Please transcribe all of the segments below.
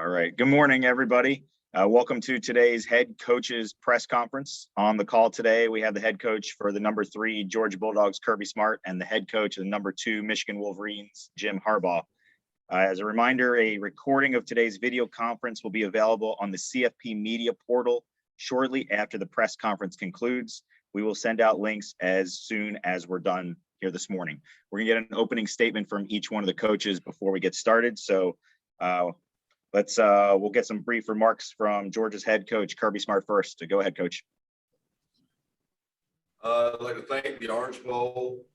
All right. Good morning, everybody. Welcome to today's head coaches press conference. On the call today, we have the head coach for the number 3 Georgia Bulldogs, Kirby Smart, and the head coach of the number 2 Michigan Wolverines, Jim Harbaugh. As a reminder, a recording of today's video conference will be available on the CFP media portal shortly after the press conference concludes. We will send out links as soon as we're done here this morning. We're gonna get an opening statement from each one of the coaches before we get started. So we'll get some brief remarks from Georgia's head coach, Kirby Smart, first. So go ahead, Coach. I'd like to thank the Orange Bowl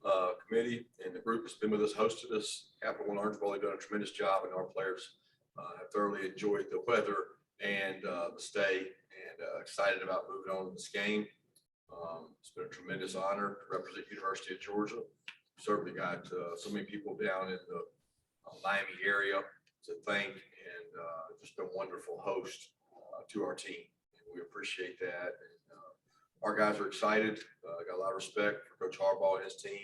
committee and the group that's been with us, hosted us. Capital One Orange Bowl, they've done a tremendous job, and our players have thoroughly enjoyed the weather and the stay, and excited about moving on to this game. It's been a tremendous honor to represent University of Georgia. Certainly got so many people down in the Miami area to thank, and just a wonderful host to our team. And we appreciate that. And, our guys are excited. Got a lot of respect for Coach Harbaugh and his team.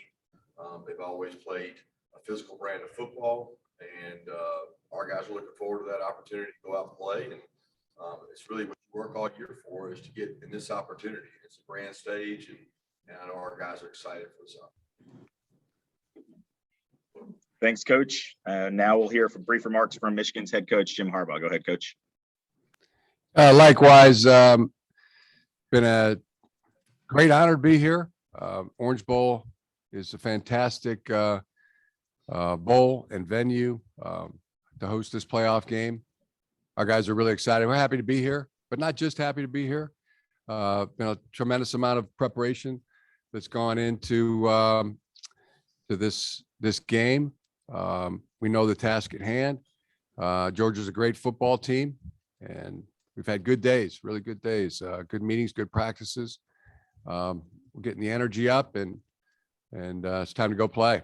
They've always played a physical brand of football, and our guys are looking forward to that opportunity to go out and play. And it's really what you work all year for, is to get in this opportunity. It's a grand stage, and I know our guys are excited for this opportunity. Thanks, Coach. Now we'll hear from brief remarks from Michigan's head coach, Jim Harbaugh. Go ahead, Coach. Likewise, been a great honor to be here. Orange Bowl is a fantastic bowl and venue to host this playoff game. Our guys are really excited. We're happy to be here, but not just happy to be here. Been a tremendous amount of preparation that's gone into to this game. We know the task at hand. Georgia's a great football team, and we've had good days, really good days, good meetings, good practices. We're getting the energy up, and it's time to go play.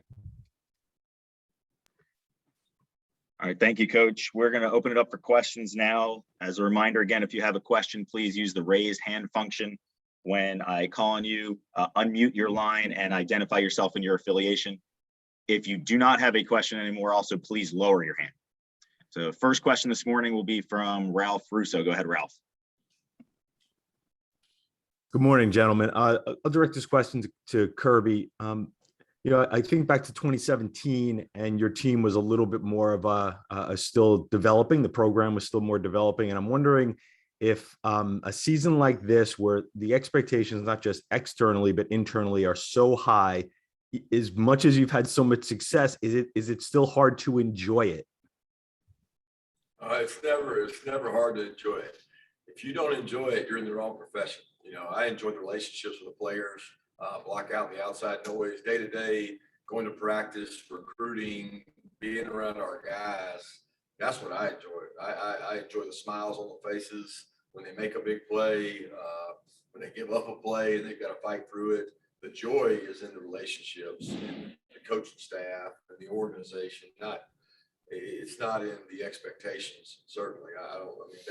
All right, thank you, Coach. We're going to open it up for questions now. As a reminder, again, if you have a question, please use the raise hand function. When I call on you, unmute your line and identify yourself and your affiliation. If you do not have a question anymore, also please lower your hand. So first question this morning will be from Ralph Russo. Go ahead, Ralph. Good morning, gentlemen. I'll direct this question to Kirby. I think back to 2017, and your team was a little bit more of a still developing. The program was still more developing, and I'm wondering if a season like this, where the expectations, not just externally but internally, are so high, as much as you've had so much success, is it still hard to enjoy it? It's never hard to enjoy it. If you don't enjoy it, you're in the wrong profession. I enjoy the relationships with the players, block out the outside noise, day to day, going to practice, recruiting, being around our guys. That's what I enjoy. I enjoy the smiles on the faces when they make a big play, when they give up a play and they've got to fight through it. The joy is in the relationships and the coaching staff and the organization. It's not in the expectations. Certainly,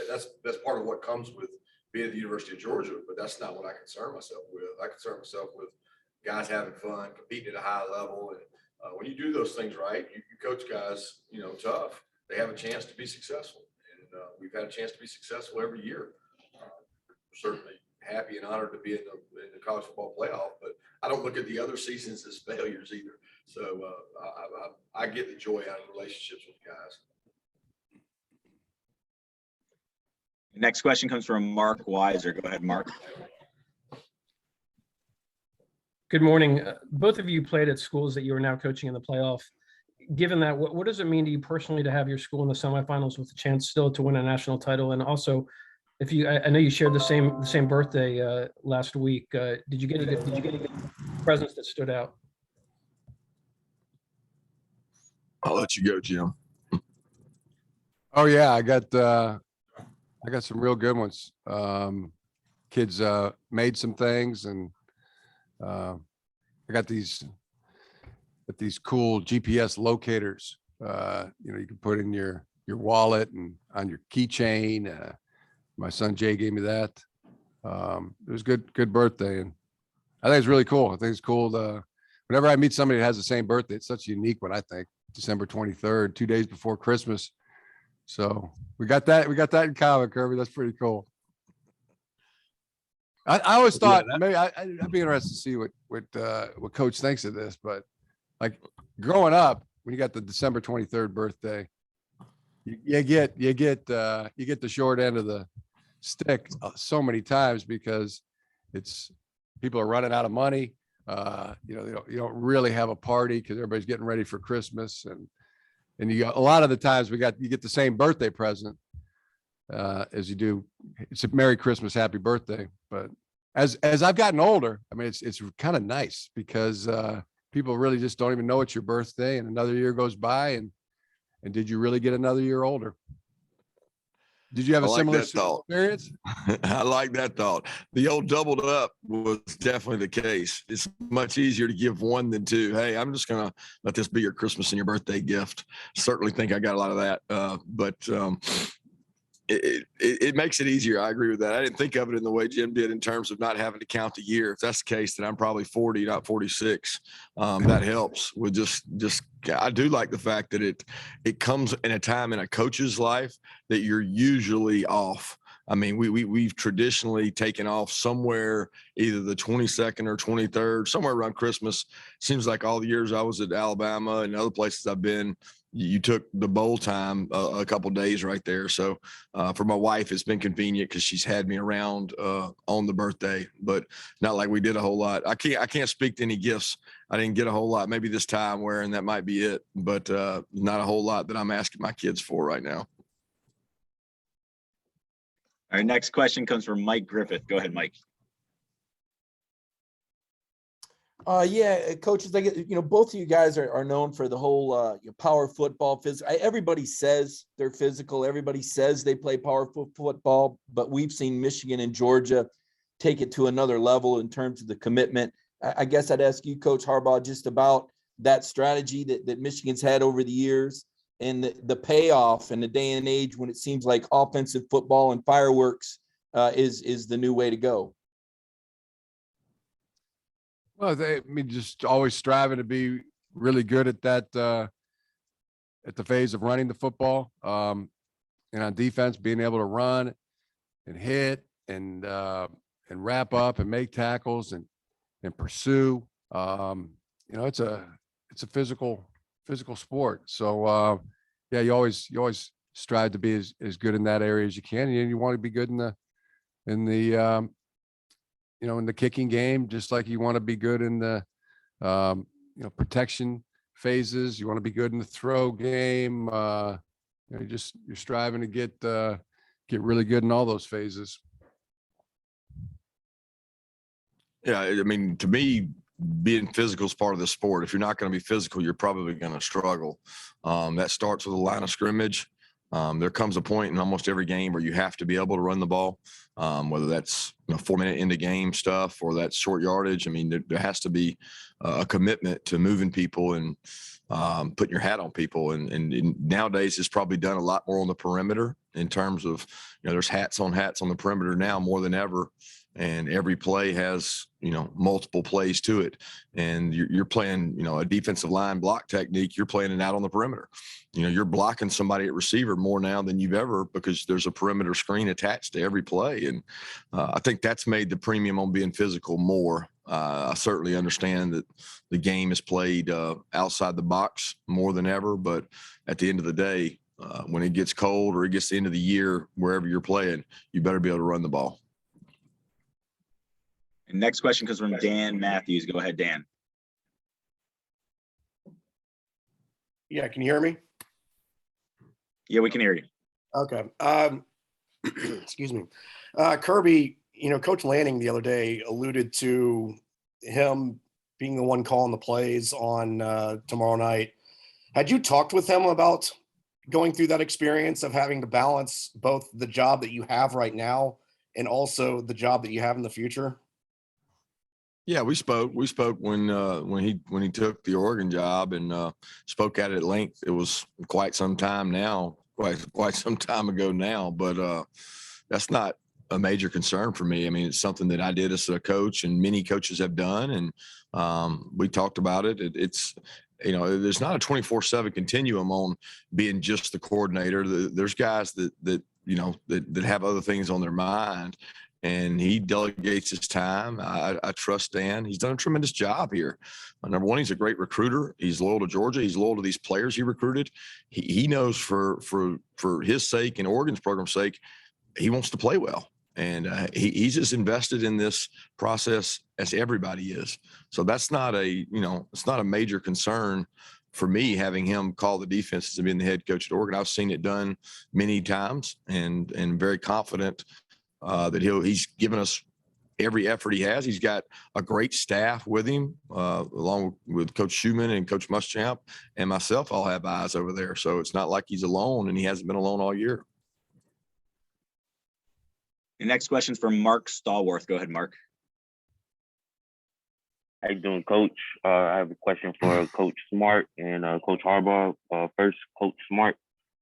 that's part of what comes with being at the University of Georgia, but that's not what I concern myself with. I concern myself with guys having fun, competing at a high level, and when you do those things right, you coach guys, tough. They have a chance to be successful, and we've had a chance to be successful every year. We're certainly happy and honored to be in the college football playoff, but I don't look at the other seasons as failures either. So I get the joy out of relationships with guys. Next question comes from Mark Weiser. Go ahead, Mark. Good morning. Both of you played at schools that you are now coaching in the playoff. Given that, what does it mean to you personally to have your school in the semifinals with a chance still to win a national title? And also, I know you shared the same birthday last week. Did you get any presents that stood out? I'll let you go, Jim. Oh yeah, I got some real good ones. Kids made some things, and I got these cool GPS locators. You can put in your wallet and on your keychain. My son Jay gave me that. It was good birthday, and I think it's really cool. I think it's cool whenever I meet somebody that has the same birthday. It's such a unique one. I think December 23rd, 2 days before Christmas. So we got that in common, Kirby. That's pretty cool. I always thought maybe I'd be interested to see what Coach thinks of this, but like growing up, when you got the December 23rd birthday, you get the short end of the stick so many times because people are running out of money. You don't really have a party because everybody's getting ready for Christmas, and you got a lot of the times you get the same birthday present as you do. It's a Merry Christmas, Happy Birthday. But as I've gotten older, I mean, it's kind of nice because people really just don't even know it's your birthday, and another year goes by, and did you really get another year older? Did you have a similar experience? I like that thought. The old doubled up was definitely the case. It's much easier to give one than two. Hey, I'm just going to let this be your Christmas and your birthday gift. Certainly think I got a lot of that. But it makes it easier. I agree with that. I didn't think of it in the way Jim did in terms of not having to count the year. If that's the case, then I'm probably 40, not 46. That helps with just I do like the fact that it comes in a time in a coach's life that you're usually off. I mean, we've traditionally taken off somewhere either the 22nd or 23rd, somewhere around Christmas. Seems like all the years I was at Alabama and other places I've been, you took the bowl time a couple of days right there. So for my wife, it's been convenient because she's had me around on the birthday, but not like we did a whole lot. I can't speak to any gifts. I didn't get a whole lot. Maybe this time and that might be it, but not a whole lot that I'm asking my kids for right now. Our next question comes from Mike Griffith. Go ahead, Mike. Yeah, coaches, both of you guys are known for the whole power football. Everybody says they're physical. Everybody says they play power football, but we've seen Michigan and Georgia take it to another level in terms of the commitment. I guess I'd ask you, Coach Harbaugh, just about that strategy that Michigan's had over the years and the payoff in the day and age when it seems like offensive football and fireworks is the new way to go. Well, just always striving to be really good at that, at the phase of running the football, and on defense, being able to run and hit and wrap up and make tackles and pursue. It's a physical sport. So, yeah, you always strive to be as good in that area as you can. And you want to be good in the kicking game, just like you want to be good in the, protection phases. You want to be good in the throw game. You're striving to get really good in all those phases. Yeah. I mean, to me, being physical is part of the sport. If you're not going to be physical, you're probably going to struggle. That starts with a line of scrimmage. There comes a point in almost every game where you have to be able to run the ball, whether that's 4-minute into game stuff or that's short yardage. I mean, there has to be a commitment to moving people and putting your hat on people. And nowadays it's probably done a lot more on the perimeter in terms of, there's hats on the perimeter now more than ever. And every play has, multiple plays to it. And you're playing, a defensive line block technique. You're playing it out on the perimeter. You're blocking somebody at receiver more now than you've ever because there's a perimeter screen attached to every play. And I think that's made the premium on being physical more. I certainly understand that the game is played outside the box more than ever. But at the end of the day, when it gets cold or it gets the end of the year, wherever you're playing, you better be able to run the ball. And next question comes from Dan Matthews. Go ahead, Dan. Yeah, can you hear me? Yeah, we can hear you. Okay. Excuse me. Kirby, Coach Lanning the other day alluded to him being the one calling the plays on tomorrow night. Had you talked with him about going through that experience of having to balance both the job that you have right now and also the job that you have in the future? Yeah, we spoke when he took the Oregon job and spoke at it at length. It was quite some time now, quite some time ago now, but that's not a major concern for me. I mean, it's something that I did as a coach and many coaches have done. And we talked about it. you know, there's not a 24/7 continuum on being just the coordinator. There's guys that you know, that have other things on their mind, and he delegates his time. I trust Dan. He's done a tremendous job here. Number one, he's a great recruiter. He's loyal to Georgia. He's loyal to these players he recruited. He knows for his sake and Oregon's program's sake, he wants to play well. And he's as invested in this process as everybody is. So that's not it's not a major concern for me having him call the defenses and being the head coach at Oregon. I've seen it done many times, and very confident that he's given us every effort he has. He's got a great staff with him, along with Coach Schumann and Coach Muschamp and myself. All have eyes over there. So it's not like he's alone, and he hasn't been alone all year. The next question is from Mark Stallworth. Go ahead, Mark. How you doing, Coach? I have a question for Coach Smart and Coach Harbaugh. First, Coach Smart.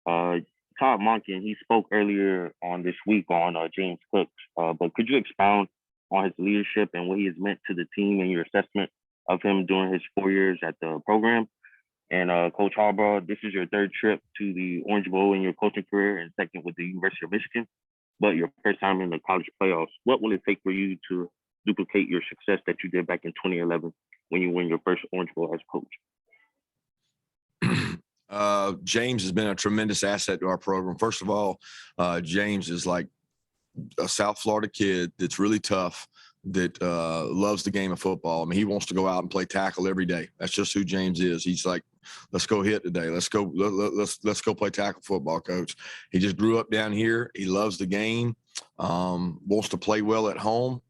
Todd Monken, he spoke earlier on this week on James Cook, but could you expound on his leadership and what he has meant to the team and your assessment of him during his 4 years at the program? And Coach Harbaugh, this is your third trip to the Orange Bowl in your coaching career and second with the University of Michigan, but your first time in the college playoffs. What will it take for you to duplicate your success that you did back in 2011 when you win your first Orange Bowl as coach? James has been a tremendous asset to our program. First of all, James is like a South Florida kid that's really tough, that loves the game of football. I mean, he wants to go out and play tackle every day. That's just who James is. He's like, let's go hit today. Let's go play tackle football, coach. He just grew up down here. He loves the game, wants to play well at home.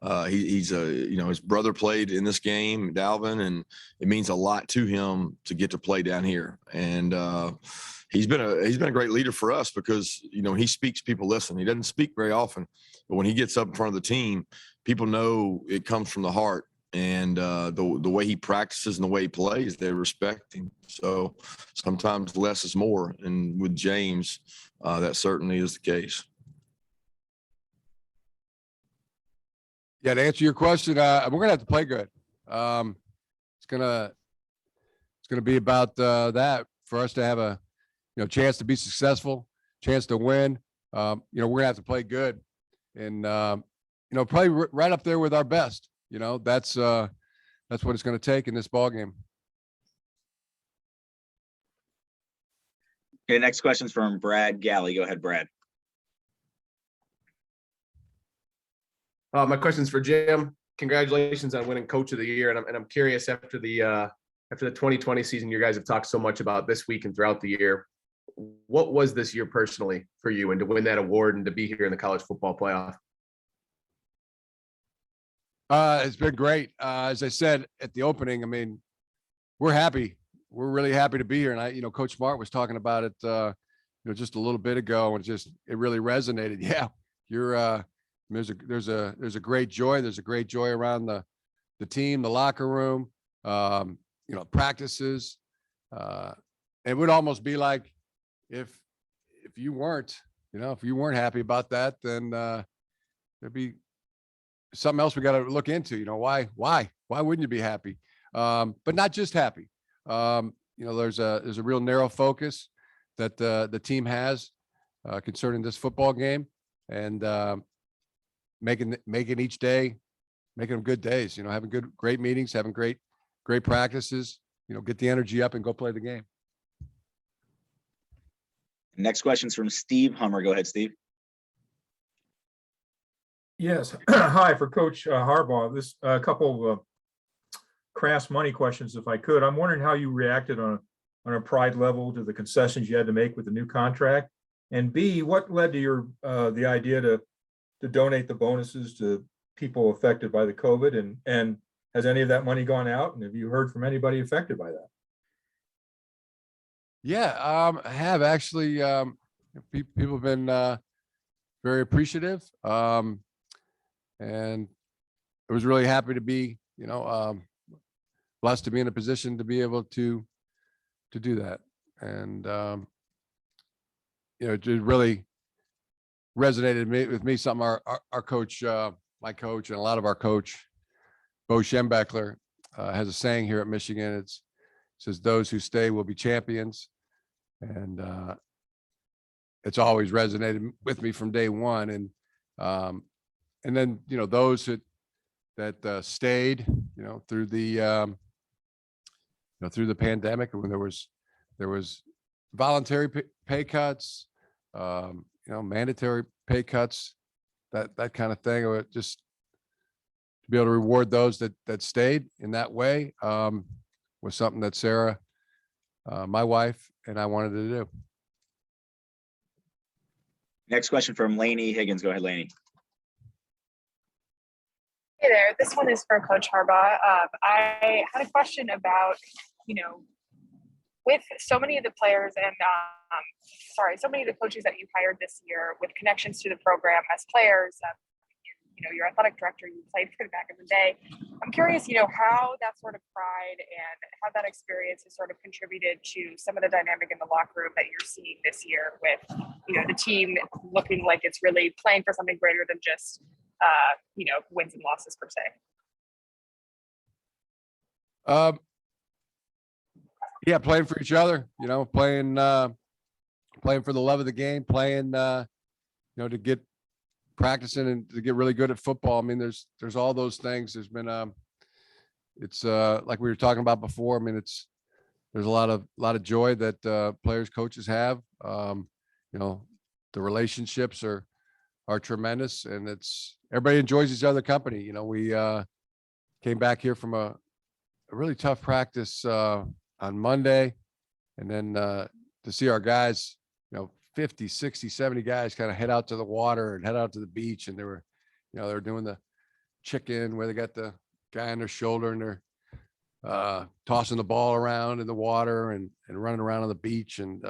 His brother played in this game, Dalvin, and it means a lot to him to get to play down here. And he's been a great leader for us because, he speaks, people listen. He doesn't speak very often, but when he gets up in front of the team, people know it comes from the heart. And the way he practices and the way he plays, they respect him. So sometimes less is more. And with James, that certainly is the case. Yeah, to answer your question, we're gonna have to play good. It's gonna be about that for us to have a chance to be successful, chance to win. We're gonna have to play good, and probably right up there with our best. That's what it's gonna take in this ball game. Okay, next question is from Brad Galley. Go ahead, Brad. My question's for Jim. Congratulations on winning Coach of the Year, and I'm curious after the 2020 season, you guys have talked so much about this week and throughout the year. What was this year personally for you, and to win that award and to be here in the college football playoff? It's been great. As I said at the opening, I mean, we're happy. We're really happy to be here. And Coach Smart was talking about it, just a little bit ago, and it really resonated. Yeah, there's a great joy. There's a great joy around the team, the locker room, practices. It would almost be like if you weren't happy about that, then there'd be something else we got to look into. Why wouldn't you be happy? But not just happy. There's a real narrow focus that the team has concerning this football game, and making each day, making them good days, having great meetings, having great practices, get the energy up and go play the game. Next question is from Steve Hummer. Go ahead, Steve. Yes. Hi, for Coach Harbaugh. This a couple of crass money questions, if I could. I'm wondering how you reacted on a pride level to the concessions you had to make with the new contract, and B, what led to your the idea to donate the bonuses to people affected by the COVID, and has any of that money gone out, and have you heard from anybody affected by that? Yeah, I have actually. People have been very appreciative, and I was really happy to be, blessed to be in a position to be able to do that, and it really resonated with me. Something our coach, my coach, and a lot of our coach, Bo Schembechler, has a saying here at Michigan. It's says those who stay will be champions. And it's always resonated with me from day one. And then, those that stayed, through the, through the pandemic, when there was voluntary pay cuts, mandatory pay cuts, that kind of thing, or just to be able to reward those that stayed in that way, was something that Sarah, my wife, and I wanted to do. Next question from Lainey Higgins. Go ahead, Lainey. Hey there, this one is for Coach Harbaugh. I had a question about, with so many of the players and, so many of the coaches that you hired this year with connections to the program as players, your athletic director, you played for back in the day. I'm curious, how that sort of pride and how that experience has sort of contributed to some of the dynamic in the locker room that you're seeing this year with, the team looking like it's really playing for something greater than just, wins and losses per se. Yeah, playing for each other, playing for the love of the game, playing, to get practicing and to get really good at football. I mean, there's all those things. There's been, it's like we were talking about before. I mean, there's a lot of joy that players, coaches have. The relationships are tremendous, and everybody enjoys each other company. We came back here from a really tough practice on Monday, and then to see our guys, 50, 60, 70 guys kind of head out to the water and head out to the beach, and they were doing the chicken where they got the guy on their shoulder and they're tossing the ball around in the water and running around on the beach, and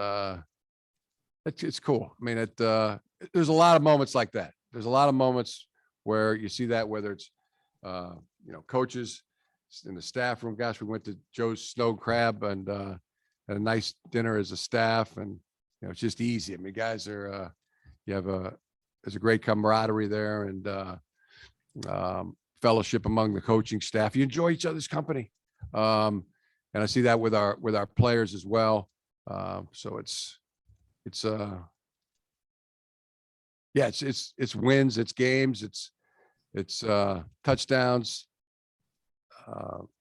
it's cool. I mean, there's a lot of moments like that. There's a lot of moments where you see that, whether it's coaches in the staff room. Gosh, we went to Joe's Snow Crab and had a nice dinner as a staff, and it's just easy. I mean, guys are there's a great camaraderie there, and fellowship among the coaching staff. You enjoy each other's company, and I see that with our players as well. So it's wins, it's games, it's touchdowns,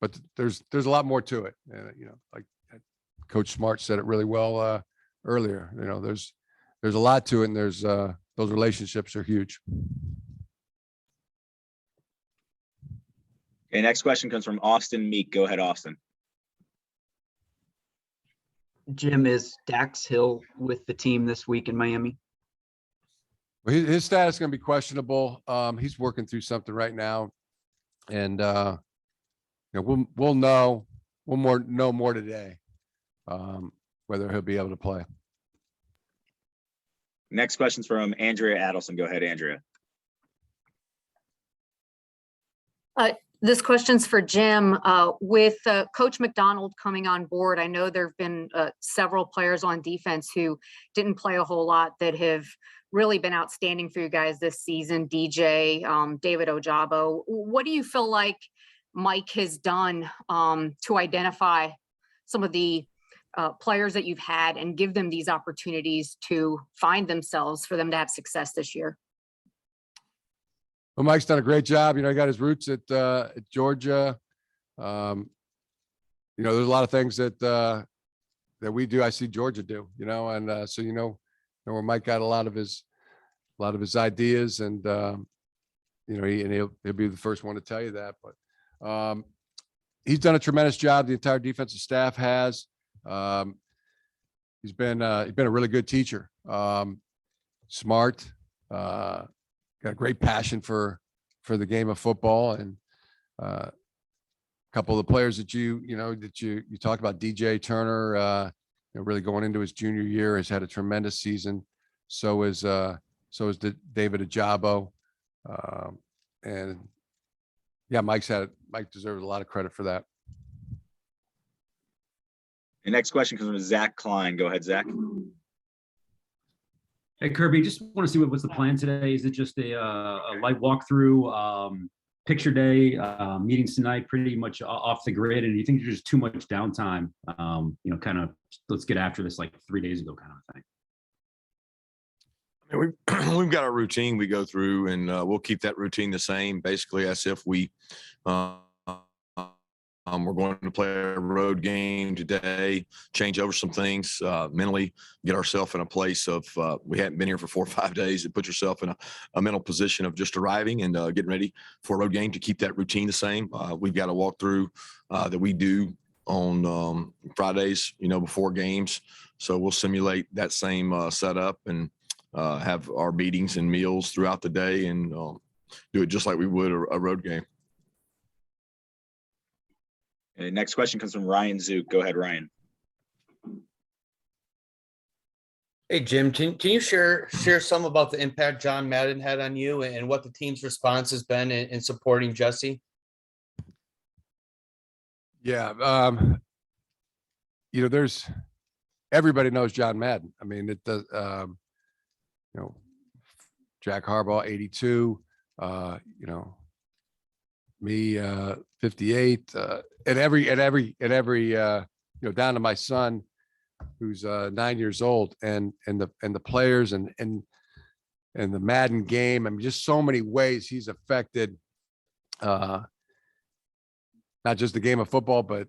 but there's a lot more to it. And like Coach Smart said it really well earlier. There's a lot to it, and there's those relationships are huge. Okay, next question comes from Austin Meek. Go ahead, Austin. Jim, is Dax Hill with the team this week in Miami? Well, his status is going to be questionable. He's working through something right now, and we'll know more today, whether he'll be able to play. Next question's from Andrea Adelson. Go ahead, Andrea. This question's for Jim. With Coach McDonald coming on board, I know there have been several players on defense who didn't play a whole lot that have really been outstanding for you guys this season. DJ, David Ojabo. What do you feel like Mike has done to identify some of the players that you've had and give them these opportunities to find themselves, for them to have success this year? Well, Mike's done a great job. He got his roots at Georgia. There's a lot of things that we do. I see Georgia do. And so where Mike got a lot of his ideas, and he'll be the first one to tell you that. But he's done a tremendous job. The entire defensive staff has. He's been a really good teacher. Smart. Got a great passion for the game of football, and a couple of the players that you talked about, DJ Turner, really going into his junior year, has had a tremendous season. So is David Ojabo, and yeah, Mike deserves a lot of credit for that. The next question comes from Zach Klein. Go ahead, Zach. Hey, Kirby, just want to see what's the plan today. Is it just a light walkthrough, picture day, meetings tonight, pretty much off the grid? And do you think there's just too much downtime? Kind of let's get after this like 3 days ago kind of thing. I mean, we've got our routine we go through, and we'll keep that routine the same, basically as if we we're going to play a road game today, change over some things mentally, get ourselves in a place of we hadn't been here for 4 or 5 days. It puts yourself in a mental position of just arriving and getting ready for a road game to keep that routine the same. We've got a walkthrough that we do on Fridays, before games. So we'll simulate that same setup and have our meetings and meals throughout the day and do it just like we would a road game. Okay, next question comes from Ryan Zook. Go ahead, Ryan. Hey, Jim, can you share some about the impact John Madden had on you and what the team's response has been in supporting Jesse? Yeah. There's everybody knows John Madden. I mean, it does, Jack Harbaugh, 82, me, 58, and every, down to my son, who's 9 years old, and the players and the Madden game. I mean, just so many ways he's affected, not just the game of football, but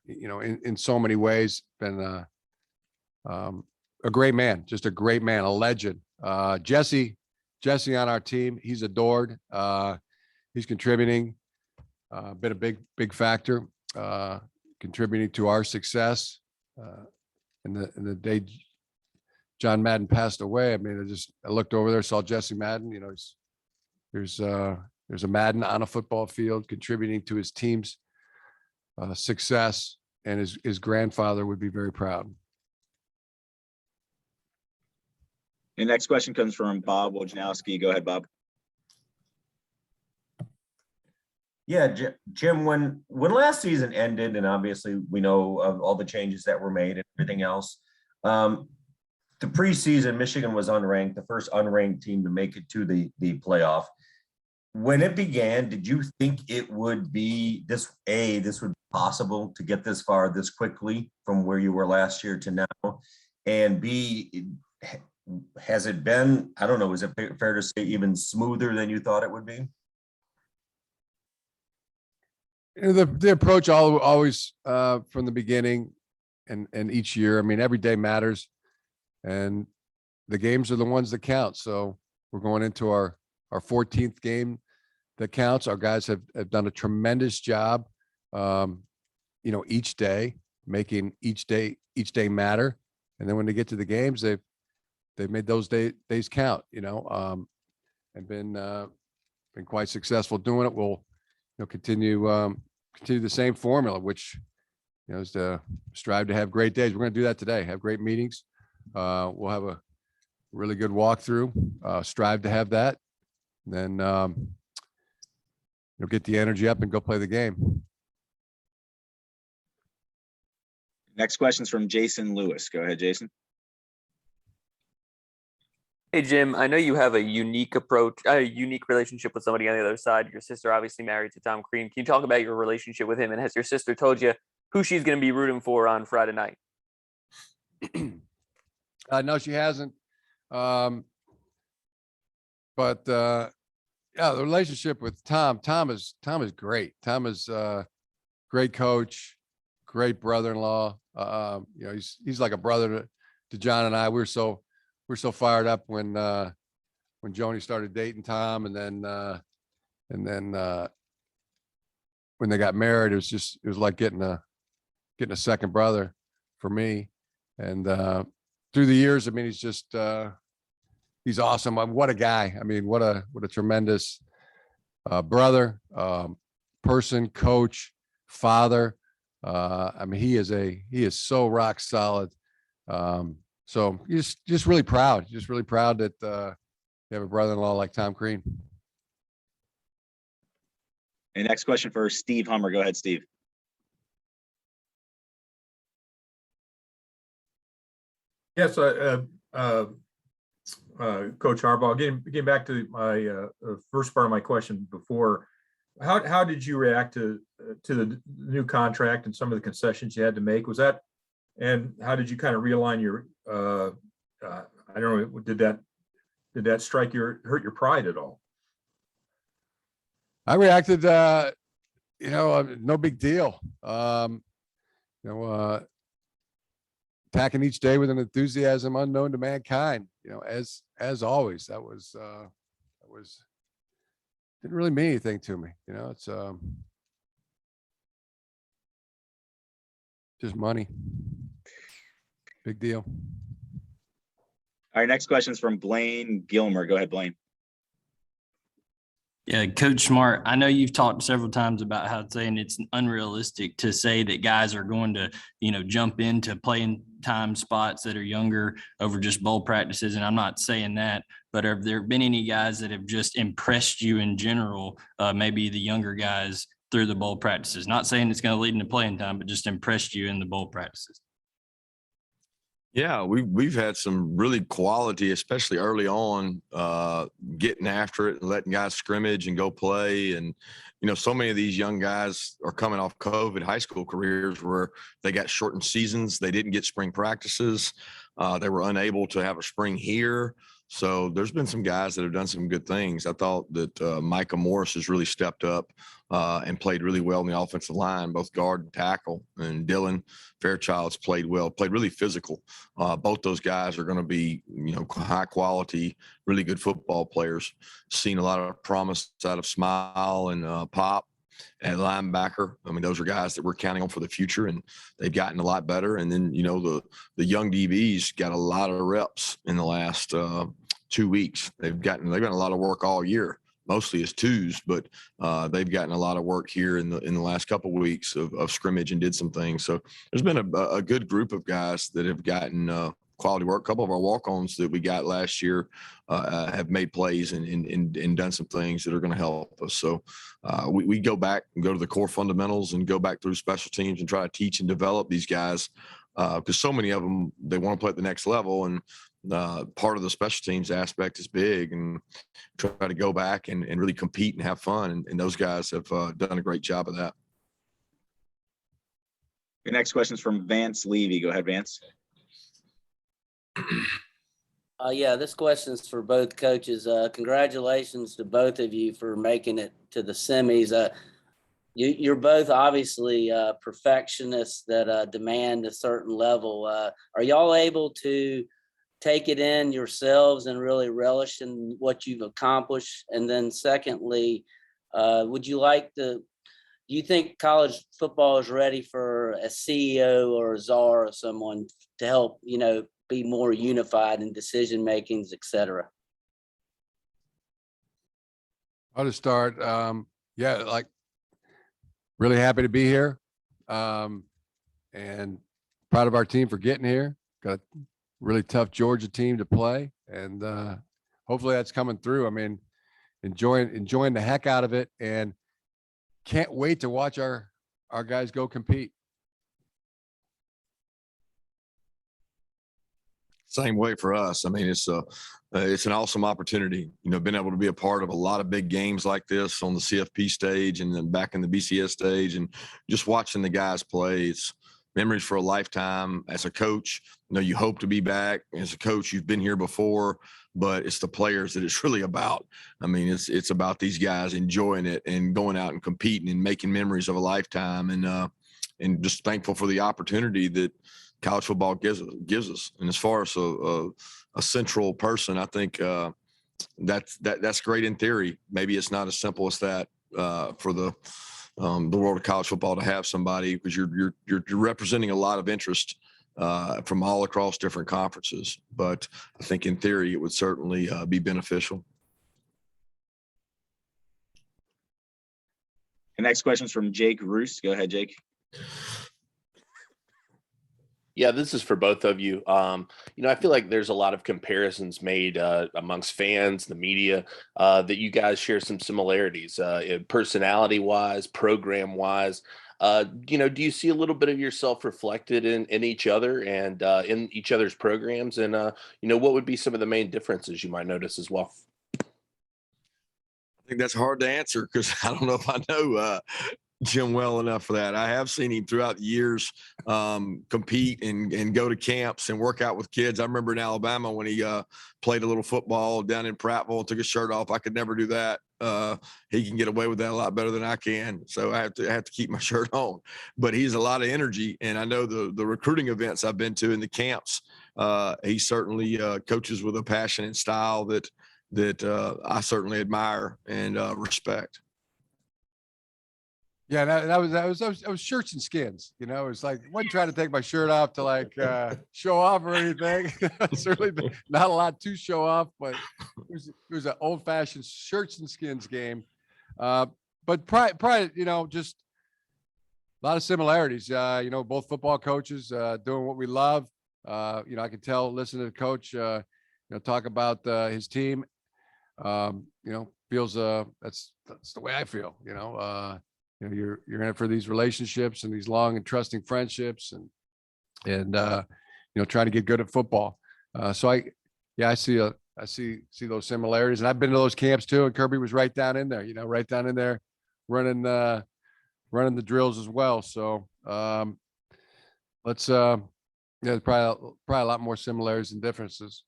in so many ways, been a great man, just a great man, a legend. Jesse on our team, he's adored. He's contributing, been a big factor, contributing to our success. In the day John Madden passed away, I mean, I looked over there, saw Jesse Madden. There's a Madden on a football field contributing to his team's success, and his grandfather would be very proud. The next question comes from Bob Wojnowski. Go ahead, Bob. Yeah, Jim, when last season ended, and obviously we know of all the changes that were made and everything else, the preseason, Michigan was unranked, the first unranked team to make it to the playoff. When it began, did you think it would be this would be possible to get this far this quickly from where you were last year to now? And B, has it been, I don't know, is it fair to say even smoother than you thought it would be? The approach always from the beginning and each year, I mean, every day matters, and the games are the ones that count. So we're going into our 14th game that counts. Our guys have done a tremendous job, each day, making each day matter. And then when they get to the games, they've made those days count, and been quite successful doing it. We'll continue the same formula, which is to strive to have great days. We're going to do that today. Have great meetings. We'll have a really good walkthrough. Strive to have that. And then get the energy up and go play the game. Next question is from Jason Lewis. Go ahead, Jason. Hey, Jim, I know you have a unique relationship with somebody on the other side. Your sister obviously married to Tom Crean. Can you talk about your relationship with him? And has your sister told you who she's going to be rooting for on Friday night? No, she hasn't. But the relationship with Tom is great. Tom is a great coach, great brother-in-law. He's like a brother to John and I. We're so fired up when Joni started dating Tom, and then when they got married, it was like getting a second brother for me. And through the years, I mean, he's awesome. What a guy. I mean, what a tremendous brother, person, coach, father. I mean, he is so rock solid. So just really proud, that you have a brother-in-law like Tom Crean. And next question for Steve Hummer. Go ahead, Steve. Yes, Coach Harbaugh, getting back to my first part of my question before, how did you react to the new contract and some of the concessions you had to make? And how did you kind of realign your, I don't know, did that hurt your pride at all? I reacted, no big deal. Attacking each day with an enthusiasm unknown to mankind, as always. That was didn't really mean anything to me. It's just money. Big deal. All right, next question is from Blaine Gilmer. Go ahead, Blaine. Yeah, Coach Smart, I know you've talked several times about how saying it's unrealistic to say that guys are going to, jump into playing time spots that are younger over just bowl practices. And I'm not saying that, but have there been any guys that have just impressed you in general, maybe the younger guys through the bowl practices? Not saying it's going to lead into playing time, but just impressed you in the bowl practices. Yeah, we've had some really quality, especially early on, getting after it and letting guys scrimmage and go play. And, so many of these young guys are coming off COVID high school careers where they got shortened seasons. They didn't get spring practices. They were unable to have a spring here. So there's been some guys that have done some good things. I thought that Micah Morris has really stepped up and played really well in the offensive line, both guard and tackle. And Dylan Fairchild's played well, played really physical. Both those guys are going to be, high quality, really good football players. Seen a lot of promise out of Smile and Pop at linebacker. I mean, those are guys that we're counting on for the future, and they've gotten a lot better. And then, the young DBs got a lot of reps in the last 2 weeks. They've gotten a lot of work all year, mostly as twos, but they've gotten a lot of work here in the last couple of weeks of scrimmage and did some things. So there's been a good group of guys that have gotten quality work. A couple of our walk-ons that we got last year have made plays and done some things that are going to help us. So we go back and go to the core fundamentals and go back through special teams and try to teach and develop these guys because so many of them, they want to play at the next level. And part of the special teams aspect is big, and try to go back and really compete and have fun. And those guys have done a great job of that. Your next question is from Vance Levy. Go ahead, Vance. Yeah, this question is for both coaches. Congratulations to both of you for making it to the semis. You're both obviously perfectionists that demand a certain level. Are y'all able to take it in yourselves and really relish in what you've accomplished? And then secondly, do you think college football is ready for a CEO or a czar or someone to help, be more unified in decision makings, et cetera? I'll just start. Really happy to be here. And proud of our team for getting here. Got a really tough Georgia team to play. And hopefully that's coming through. I mean, enjoying the heck out of it, and can't wait to watch our guys go compete. Same way for us. I mean, it's an awesome opportunity, being able to be a part of a lot of big games like this on the CFP stage and then back in the BCS stage, and just watching the guys play. It's memories for a lifetime. As a coach, you hope to be back. As a coach, you've been here before, but it's the players that it's really about. I mean, it's about these guys enjoying it and going out and competing and making memories of a lifetime, and just thankful for the opportunity that college football gives us. And as far as a central person, I think that's great in theory. Maybe it's not as simple as that for the world of college football to have somebody, because you're representing a lot of interest from all across different conferences. But I think in theory, it would certainly be beneficial. The next question is from Jake Roos. Go ahead, Jake. Yeah, this is for both of you. I feel like there's a lot of comparisons made amongst fans, the media, that you guys share some similarities, personality-wise, program-wise. Do you see a little bit of yourself reflected in each other and in each other's programs? And, what would be some of the main differences you might notice as well? I think that's hard to answer because I don't know if I know Jim well enough for that. I have seen him throughout the years compete and go to camps and work out with kids. I remember in Alabama when he played a little football down in Prattville, took his shirt off. I could never do that. He can get away with that a lot better than I can. So I have to keep my shirt on. But he's a lot of energy, and I know the recruiting events I've been to in the camps. He certainly coaches with a passion and style that I certainly admire and respect. Yeah, that was shirts and skins. You know, it's like I wasn't trying to take my shirt off to like show off or anything. Certainly not a lot to show off, but it was an old fashioned shirts and skins game. But probably, you know, just a lot of similarities. You know, both football coaches doing what we love. You know, I can tell, listening to the coach, you know, talk about his team. You know, feels that's the way I feel. You know, you're in it for these relationships and these long and trusting friendships, and you know, trying to get good at football. So I see those similarities, and I've been to those camps too. And Kirby was right down in there, you know, right down in there, running the drills as well. So let's yeah, probably a lot more similarities than differences.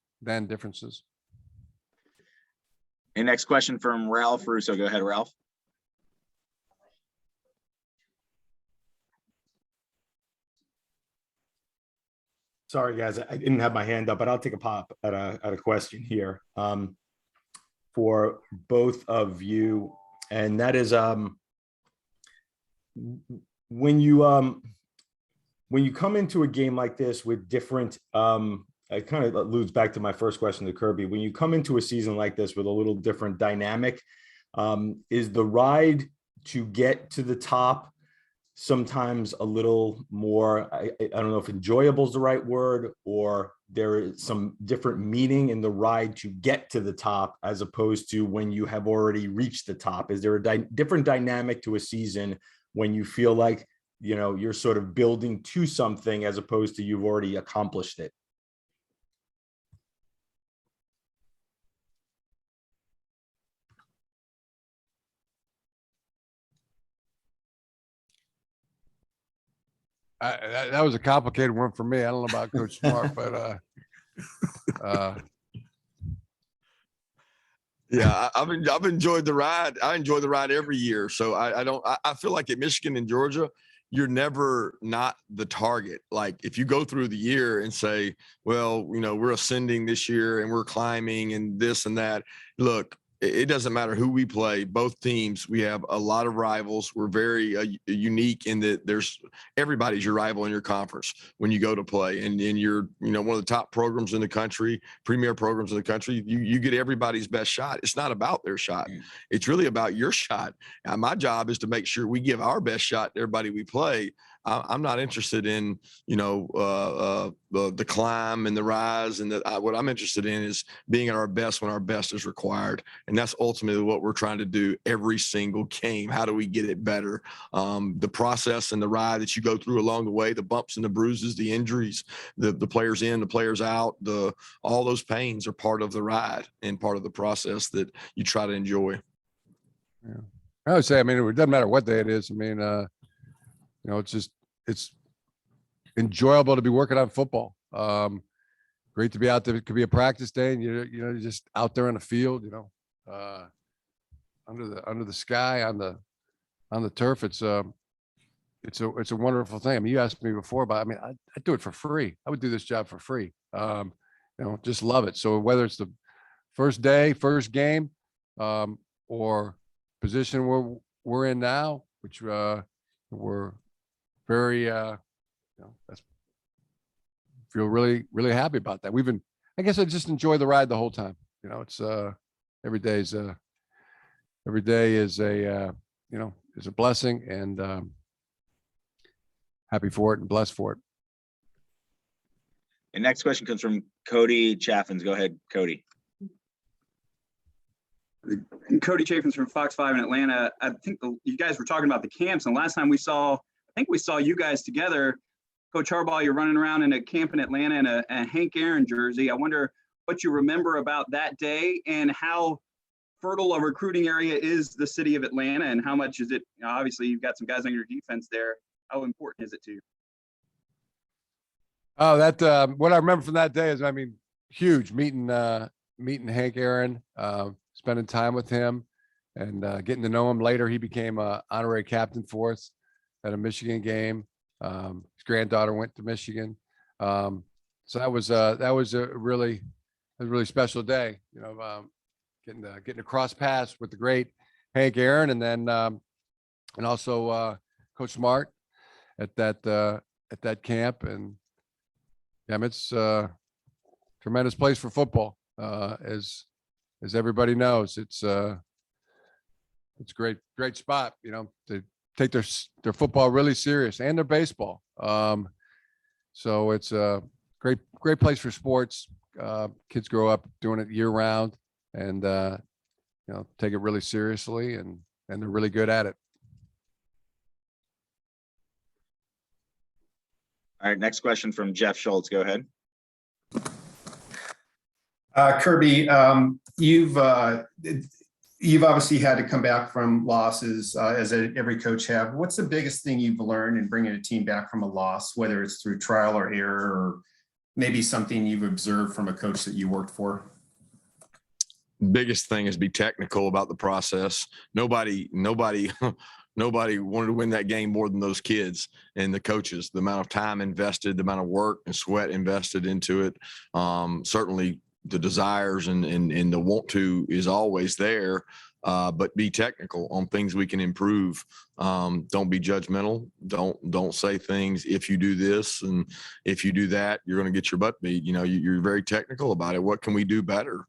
And next question from Ralph Russo. Go ahead, Ralph. Sorry, guys, I didn't have my hand up, but I'll take a pop at a question here for both of you, and that is when you come into a game like this with different, it kind of alludes back to my first question to Kirby. When you come into a season like this with a little different dynamic, is the ride to get to the top sometimes a little more, I don't know if enjoyable is the right word, or there is some different meaning in the ride to get to the top as opposed to when you have already reached the top? Is there a different dynamic to a season when you feel like, you know, you're sort of building to something as opposed to you've already accomplished it? That was a complicated one for me. I don't know about Coach Smart, but yeah, I've enjoyed the ride. I enjoy the ride every year. So I feel like at Michigan and Georgia, you're never not the target. Like if you go through the year and say, well, you know, we're ascending this year and we're climbing and this and that. Look, it doesn't matter who we play. Both teams, we have a lot of rivals. We're very unique in that everybody's your rival in your conference when you go to play, and you're, you know, one of the top programs in the country, premier programs in the country. You get everybody's best shot. It's not about their shot. It's really about your shot. And my job is to make sure we give our best shot to everybody we play. I'm not interested in, you know, the climb and the rise, and what I'm interested in is being at our best when our best is required. And that's ultimately what we're trying to do every single game. How do we get it better? The process and the ride that you go through along the way, the bumps and the bruises, the injuries, the players in, the players out, all those pains are part of the ride and part of the process that you try to enjoy. Yeah. I would say, I mean, it doesn't matter what day it is. I mean, you know, it's enjoyable to be working on football. Great to be out there. It could be a practice day, and you're just out there on the field, you know, under the sky on the turf. It's a wonderful thing. I mean, you asked me before about, I mean, I do it for free. I would do this job for free. You know, just love it. So whether it's the first day, first game, or position we're in now, which we're very, you know, feel really, really happy about that. I guess I just enjoy the ride the whole time. You know, it's every day is a, you know, is a blessing, and happy for it and blessed for it. And next question comes from Cody Chaffins. Go ahead, Cody. Cody Chaffins from Fox 5 in Atlanta. I think you guys were talking about the camps, and last time we saw you guys together. Coach Harbaugh, you're running around in a camp in Atlanta in a Hank Aaron jersey. I wonder what you remember about that day and how fertile a recruiting area is the city of Atlanta, and how much is it? Obviously, you've got some guys on your defense there. How important is it to you? Oh, what I remember from that day is, I mean, huge meeting Hank Aaron, spending time with him and getting to know him. Later, he became a honorary captain for us at a Michigan game. His granddaughter went to Michigan. So that was a really special day, you know, getting to cross paths with the great Hank Aaron, and then and also Coach Smart at that camp. And yeah, it's a tremendous place for football. As everybody knows, it's a great spot, you know, to take their football really serious, and their baseball. So it's a great place for sports. Kids grow up doing it year round, and you know, take it really seriously, and they're really good at it. All right, next question from Jeff Schultz. Go ahead. Kirby, you've obviously had to come back from losses, as every coach have. What's the biggest thing you've learned in bringing a team back from a loss, whether it's through trial or error, or maybe something you've observed from a coach that you worked for? Biggest thing is be technical about the process. Nobody wanted to win that game more than those kids and the coaches. The amount of time invested, the amount of work and sweat invested into it. Certainly the desires and the want to is always there, but be technical on things we can improve. Don't be judgmental. Don't say things, if you do this and if you do that, you're going to get your butt beat. You know, you're very technical about it. What can we do better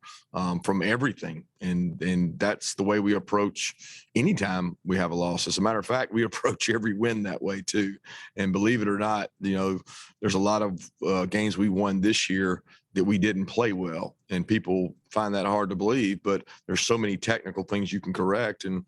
from everything? And that's the way we approach anytime we have a loss. As a matter of fact, we approach every win that way too. And believe it or not, you know, there's a lot of games we won this year that we didn't play well, and people find that hard to believe, but there's so many technical things you can correct, and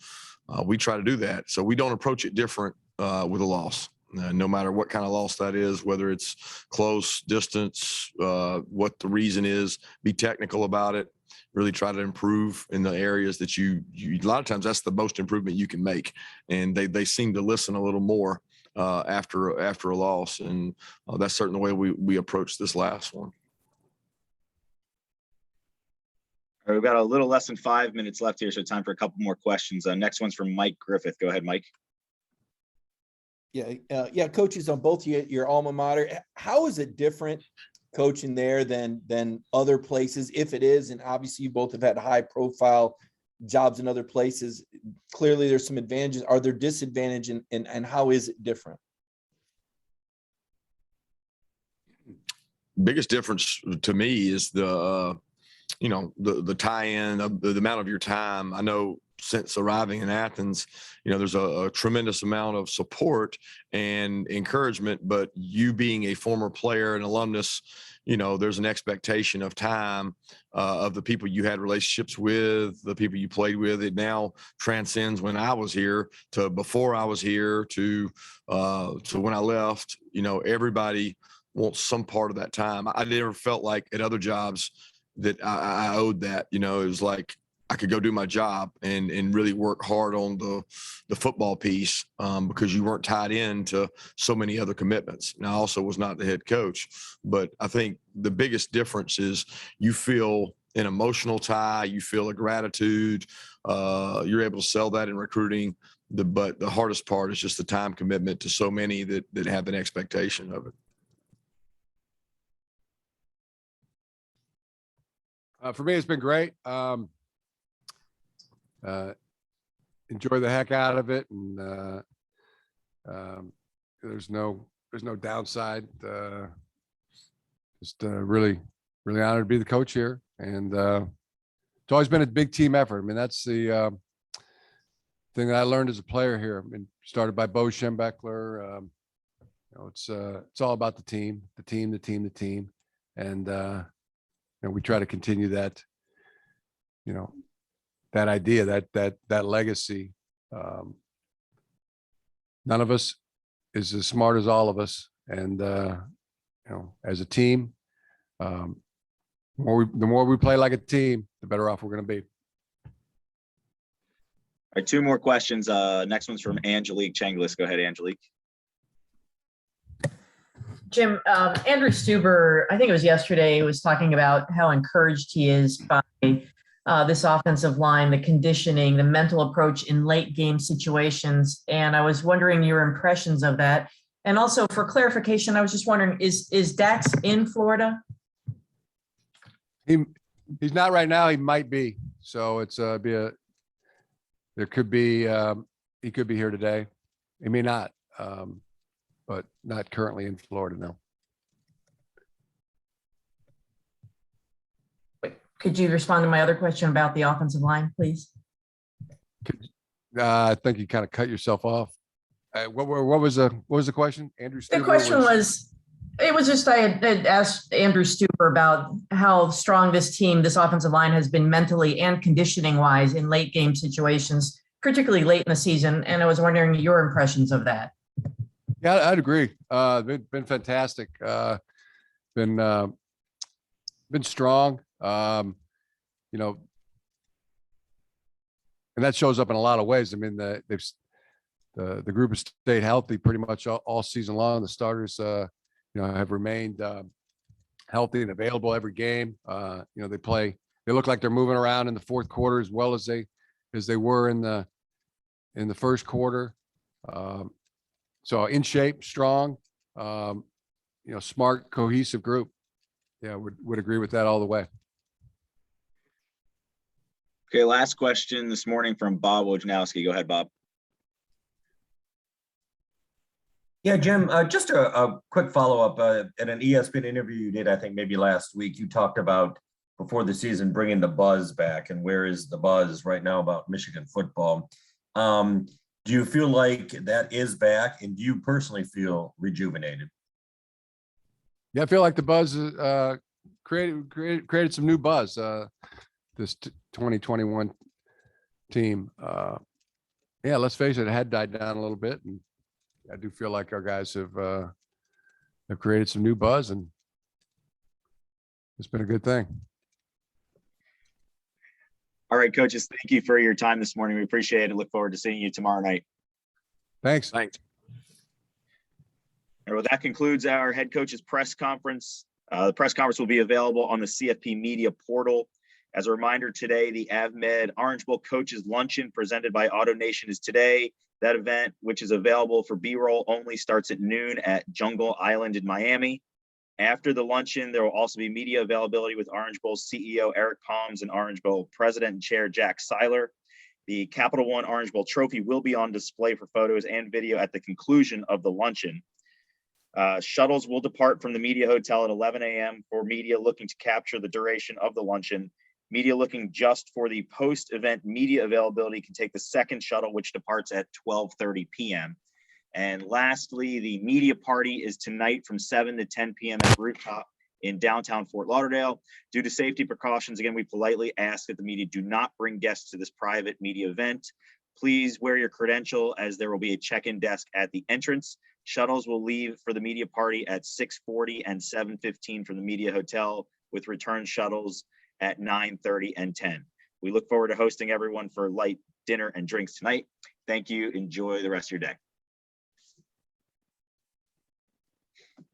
we try to do that. So we don't approach it different with a loss, no matter what kind of loss that is, whether it's close, distance, what the reason is. Be technical about it. Really try to improve in the areas that you a lot of times that's the most improvement you can make, and they seem to listen a little more after a loss, and that's certainly the way we approach this last one. All right, we've got a little less than 5 minutes left here, so time for a couple more questions. Next one's from Mike Griffith. Go ahead, Mike. Yeah, coaches on both your alma mater. How is it different coaching there than other places, if it is? And obviously, you both have had high profile jobs in other places. Clearly, there's some advantages. Are there disadvantages, and how is it different? Biggest difference to me is the tie-in of the amount of your time. I know since arriving in Athens, you know, there's a tremendous amount of support and encouragement, but you being a former player and alumnus, you know, there's an expectation of time of the people you had relationships with, the people you played with. It now transcends when I was here to before I was here to when I left. You know, everybody wants some part of that time. I never felt like at other jobs that I owed that. You know, it was like I could go do my job and really work hard on the football piece because you weren't tied into so many other commitments. Now, I also was not the head coach, but I think the biggest difference is you feel an emotional tie, you feel a gratitude, you're able to sell that in recruiting. But the hardest part is just the time commitment to so many that have an expectation of it. For me, it's been great. Enjoy the heck out of it, and there's no downside. Just really honored to be the coach here, and it's always been a big team effort. I mean, that's the thing that I learned as a player here. I mean, started by Bo Schembechler. You know, it's all about the team, and and we try to continue that, you know, that idea, that legacy. None of us is as smart as all of us, and you know, as a team, the more we play like a team, the better off we're going to be. All right, two more questions. Next one's from Angelique Changlis. Go ahead, Angelique. Jim, Andrew Stuber, I think it was yesterday, was talking about how encouraged he is by this offensive line, the conditioning, the mental approach in late game situations. And I was wondering your impressions of that. And also for clarification, I was just wondering, is Dax in Florida? He's not right now. He might be. So it's there could be, he could be here today. He may not, but not currently in Florida, no. Could you respond to my other question about the offensive line, please? I think you kind of cut yourself off. What was the question, Andrew? The question was, it was just, I had asked Andrew Stuber about how strong this team, this offensive line has been mentally and conditioning wise in late game situations, particularly late in the season. And I was wondering your impressions of that. Yeah, I'd agree. Been fantastic. Been strong. You know, and that shows up in a lot of ways. I mean, the group has stayed healthy pretty much all season long. The starters, you know, have remained healthy and available every game. You know, they look like they're moving around in the fourth quarter as well as they were in the first quarter. So in shape, strong, you know, smart, cohesive group. Yeah, would agree with that all the way. Okay, last question this morning from Bob Wojnowski. Go ahead, Bob. Yeah, Jim, just a quick follow-up. At an ESPN interview you did, I think maybe last week, you talked about before the season bringing the buzz back, and where is the buzz right now about Michigan football? Do you feel like that is back, and do you personally feel rejuvenated? Yeah, I feel like the buzz created some new buzz. This 2021 team. Yeah, let's face it had died down a little bit, and I do feel like our guys have created some new buzz, and it's been a good thing. All right, coaches, thank you for your time this morning. We appreciate it. Look forward to seeing you tomorrow night. Thanks. Thanks. Well, that concludes our head coach's press conference. The press conference will be available on the CFP media portal. As a reminder, today, the AvMed Orange Bowl Coaches Luncheon presented by Auto Nation is today. That event, which is available for B-roll only, starts at noon at Jungle Island in Miami. After the luncheon, there will also be media availability with Orange Bowl CEO Eric Palms and Orange Bowl President and Chair Jack Seiler. The Capital One Orange Bowl trophy will be on display for photos and video at the conclusion of the luncheon. Shuttles will depart from the media hotel at 11 a.m. for media looking to capture the duration of the luncheon. Media looking just for the post-event media availability can take the second shuttle, which departs at 12:30 p.m. And lastly, the media party is tonight from 7 to 10 p.m. at Rooftop in downtown Fort Lauderdale. Due to safety precautions, again, we politely ask that the media do not bring guests to this private media event. Please wear your credential, as there will be a check-in desk at the entrance. Shuttles will leave for the media party at 6:40 and 7:15 from the media hotel, with return shuttles at 9:30 and 10. We look forward to hosting everyone for light dinner and drinks tonight. Thank you. Enjoy the rest of your day.